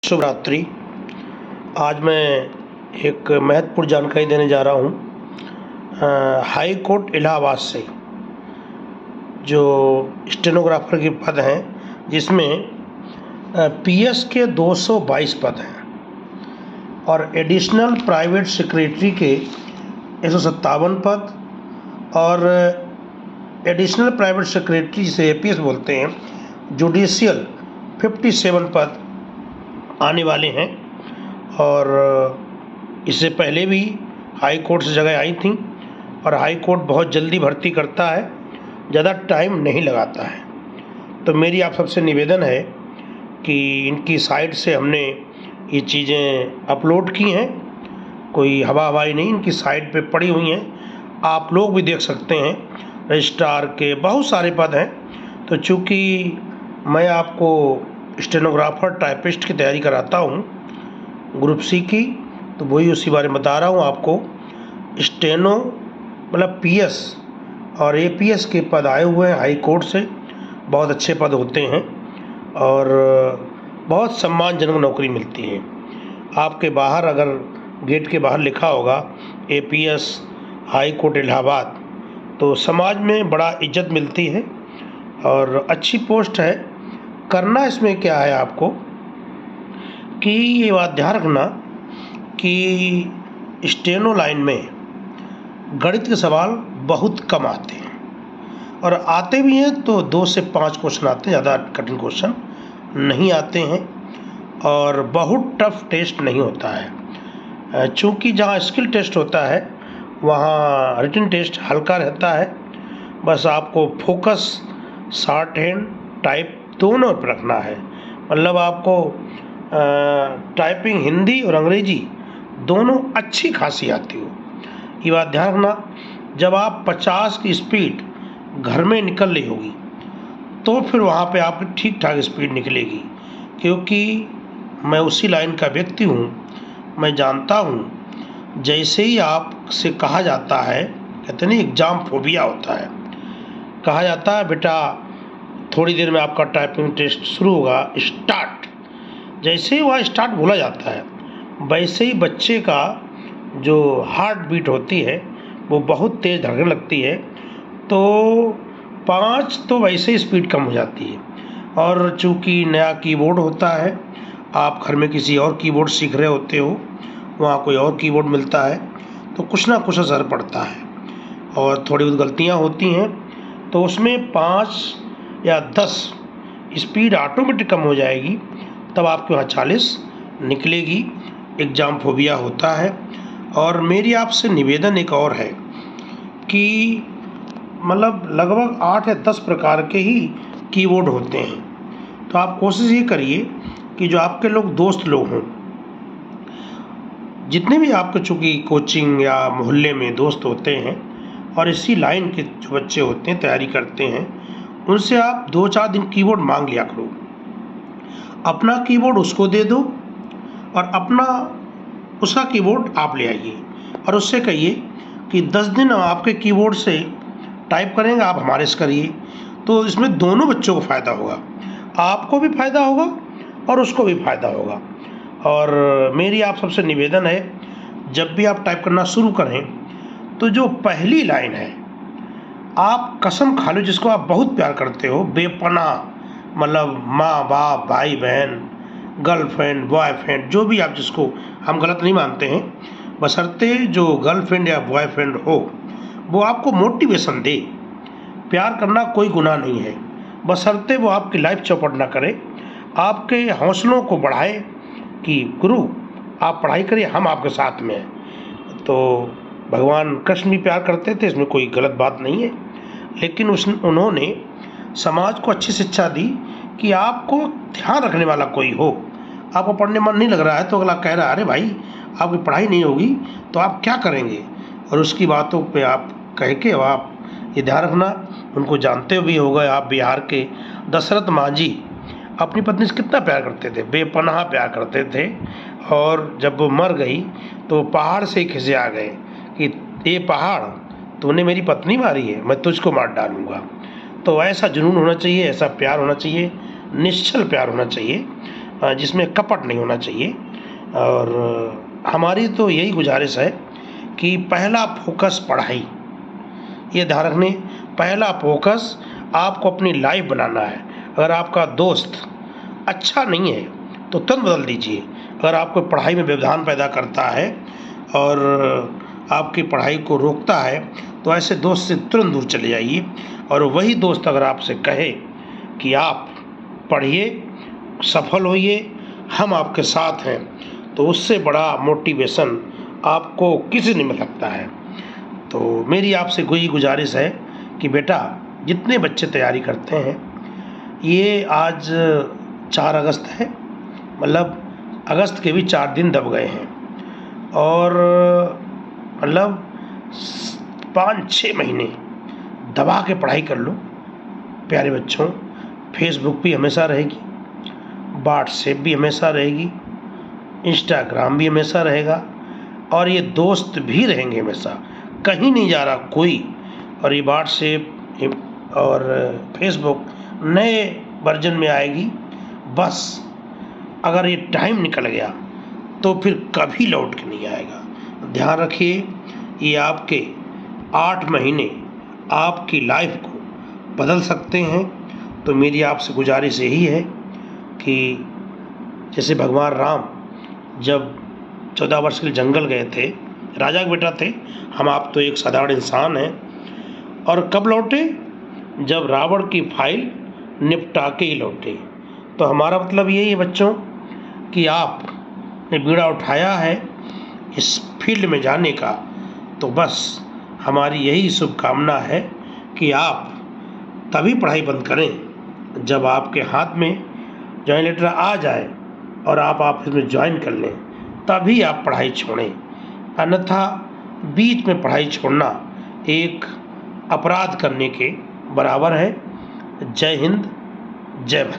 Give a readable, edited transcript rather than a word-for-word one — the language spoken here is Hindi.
शुभ रात्रि। आज मैं एक महत्वपूर्ण जानकारी देने जा रहा हूँ हाई कोर्ट इलाहाबाद से जो स्टेनोग्राफर के पद हैं, जिसमें पीएस के 222 पद हैं और एडिशनल प्राइवेट सेक्रेटरी के 157 पद और एडिशनल प्राइवेट सेक्रेटरी से एपीएस बोलते हैं जुडिशियल 57 पद आने वाले हैं। और इससे पहले भी हाई कोर्ट से जगह आई थी और हाई कोर्ट बहुत जल्दी भर्ती करता है, ज़्यादा टाइम नहीं लगाता है। तो मेरी आप सबसे निवेदन है कि इनकी साइट से हमने ये चीज़ें अपलोड की हैं, कोई हवाई नहीं, इनकी साइट पे पड़ी हुई हैं, आप लोग भी देख सकते हैं। रजिस्ट्रार के बहुत सारे पद हैं। तो चूँकि मैं आपको स्टेनोग्राफर टाइपिस्ट की तैयारी कराता हूँ ग्रुप सी की, तो वही उसी बारे में बता रहा हूँ आपको। स्टेनो मतलब पीएस और एपीएस के पद आए हुए हैं हाई कोर्ट से, बहुत अच्छे पद होते हैं और बहुत सम्मानजनक नौकरी मिलती है। आपके बाहर अगर गेट के बाहर लिखा होगा एपीएस हाई कोर्ट इलाहाबाद, तो समाज में बड़ा इज्जत मिलती है और अच्छी पोस्ट है। करना इसमें क्या है आपको कि ये बात ध्यान रखना कि स्टेनो लाइन में गणित के सवाल बहुत कम आते हैं और आते भी हैं तो 2 से 5 क्वेश्चन आते हैं, ज़्यादा कठिन क्वेश्चन नहीं आते हैं और बहुत टफ टेस्ट नहीं होता है। चूँकि जहाँ स्किल टेस्ट होता है वहाँ रिटन टेस्ट हल्का रहता है। बस आपको फोकस शॉर्ट हैंड टाइप दोनों पर रखना है। मतलब आपको टाइपिंग हिंदी और अंग्रेजी दोनों अच्छी खासी आती हो। ये बात ध्यान रखना, जब आप 50 की स्पीड घर में निकल रही होगी तो फिर वहाँ पे आपकी ठीक ठाक स्पीड निकलेगी, क्योंकि मैं उसी लाइन का व्यक्ति हूँ। मैं जानता हूँ जैसे ही आपसे कहा जाता है, कहते नहीं एग्ज़ाम फोबिया होता है, कहा जाता है बेटा थोड़ी देर में आपका टाइपिंग टेस्ट शुरू होगा, स्टार्ट, जैसे ही वह स्टार्ट बोला जाता है वैसे ही बच्चे का जो हार्ट बीट होती है वो बहुत तेज़ धड़कने लगती है। तो 5 तो वैसे ही स्पीड कम हो जाती है। और चूँकि नया कीबोर्ड होता है, आप घर में किसी और कीबोर्ड सीख रहे होते हो, वहाँ कोई और कीबोर्ड मिलता है, तो कुछ ना कुछ असर पड़ता है और थोड़ी बहुत गलतियाँ होती हैं। तो उसमें 5 या 10 स्पीड ऑटोमेटिक कम हो जाएगी, तब आपके वहाँ 40 निकलेगी। एग्ज़ाम फोबिया होता है। और मेरी आपसे निवेदन एक और है कि मतलब लगभग 8 या 10 प्रकार के ही कीबोर्ड होते हैं। तो आप कोशिश ये करिए कि जो आपके लोग दोस्त लोग हों, जितने भी आपके चूँकि कोचिंग या मोहल्ले में दोस्त होते हैं और इसी लाइन के जो बच्चे होते हैं तैयारी करते हैं, उनसे आप 2-4 दिन कीबोर्ड मांग लिया करो। अपना कीबोर्ड उसको दे दो और अपना उसका कीबोर्ड आप ले आइए और उससे कहिए कि 10 दिन आपके कीबोर्ड से टाइप करेंगे, आप हमारे से करिए। तो इसमें दोनों बच्चों को फ़ायदा होगा, आपको भी फ़ायदा होगा और उसको भी फ़ायदा होगा। और मेरी आप सबसे निवेदन है, जब भी आप टाइप करना शुरू करें तो जो पहली लाइन है आप कसम खा लो, जिसको आप बहुत प्यार करते हो, बेपनाह, मतलब माँ बाप भाई बहन गर्लफ्रेंड बॉयफ्रेंड, जो भी आप, जिसको हम गलत नहीं मानते हैं, बशर्ते जो गर्लफ्रेंड या बॉयफ्रेंड हो वो आपको मोटिवेशन दे। प्यार करना कोई गुनाह नहीं है, बशर्ते वो आपकी लाइफ चौपट ना करे, आपके हौसलों को बढ़ाए कि गुरु आप पढ़ाई करिए, हम आपके साथ में हैं। तो भगवान कृष्ण भी प्यार करते थे, इसमें कोई गलत बात नहीं है, लेकिन उन्होंने समाज को अच्छी शिक्षा दी कि आपको ध्यान रखने वाला कोई हो। आपको पढ़ने मन नहीं लग रहा है तो अगला कह रहा है अरे भाई आपकी पढ़ाई नहीं होगी तो आप क्या करेंगे, और उसकी बातों पे आप कह के आप ये ध्यान रखना। उनको जानते भी होगा, आप बिहार के दशरथ मांझी अपनी पत्नी से कितना प्यार करते थे, बेपनाह प्यार करते थे, और जब वो मर गई तो पहाड़ से ही खिसे आ गए कि ये पहाड़ तूने मेरी पत्नी मारी है, मैं तुझको मार डालूंगा। तो ऐसा जुनून होना चाहिए, ऐसा प्यार होना चाहिए, निश्चल प्यार होना चाहिए। जिसमें कपट नहीं होना चाहिए। और हमारी तो यही गुजारिश है कि पहला फोकस पढ़ाई, ये ध्यान रखने, पहला फोकस आपको अपनी लाइफ बनाना है। अगर आपका दोस्त अच्छा नहीं है तो तुरंत बदल दीजिए। अगर आपको पढ़ाई में व्यवधान पैदा करता है और आपकी पढ़ाई को रोकता है तो ऐसे दोस्त से तुरंत दूर चले जाइए। और वही दोस्त अगर आपसे कहे कि आप पढ़िए, सफल होइए, हम आपके साथ हैं, तो उससे बड़ा मोटिवेशन आपको किसी नहीं मिल सकता है। तो मेरी आपसे कोई गुजारिश है कि बेटा, जितने बच्चे तैयारी करते हैं, ये आज 4 अगस्त है, मतलब अगस्त के भी 4 दिन दब गए हैं और मतलब 5-6 महीने दबा के पढ़ाई कर लो प्यारे बच्चों। फेसबुक भी हमेशा रहेगी, व्हाट्सएप भी हमेशा रहेगी, इंस्टाग्राम भी हमेशा रहेगा और ये दोस्त भी रहेंगे हमेशा, कहीं नहीं जा रहा कोई। और ये व्हाट्सएप और फेसबुक नए वर्जन में आएगी, बस अगर ये टाइम निकल गया तो फिर कभी लौट के नहीं आएगा। ध्यान रखिए, ये आपके 8 महीने आपकी लाइफ को बदल सकते हैं। तो मेरी आपसे गुजारिश यही है कि जैसे भगवान राम जब 14 वर्ष के लिए जंगल गए थे, राजा का बेटा थे, हम आप तो एक साधारण इंसान हैं, और कब लौटे? जब रावण की फाइल निपटा के ही लौटे। तो हमारा मतलब यही है बच्चों कि आपने बीड़ा उठाया है इस फील्ड में जाने का, तो बस हमारी यही शुभकामना है कि आप तभी पढ़ाई बंद करें जब आपके हाथ में जॉइन लेटर आ जाए और आप ऑफिस में ज्वाइन कर लें, तभी आप पढ़ाई छोड़ें। अन्यथा बीच में पढ़ाई छोड़ना एक अपराध करने के बराबर है। जय हिंद, जय भारत।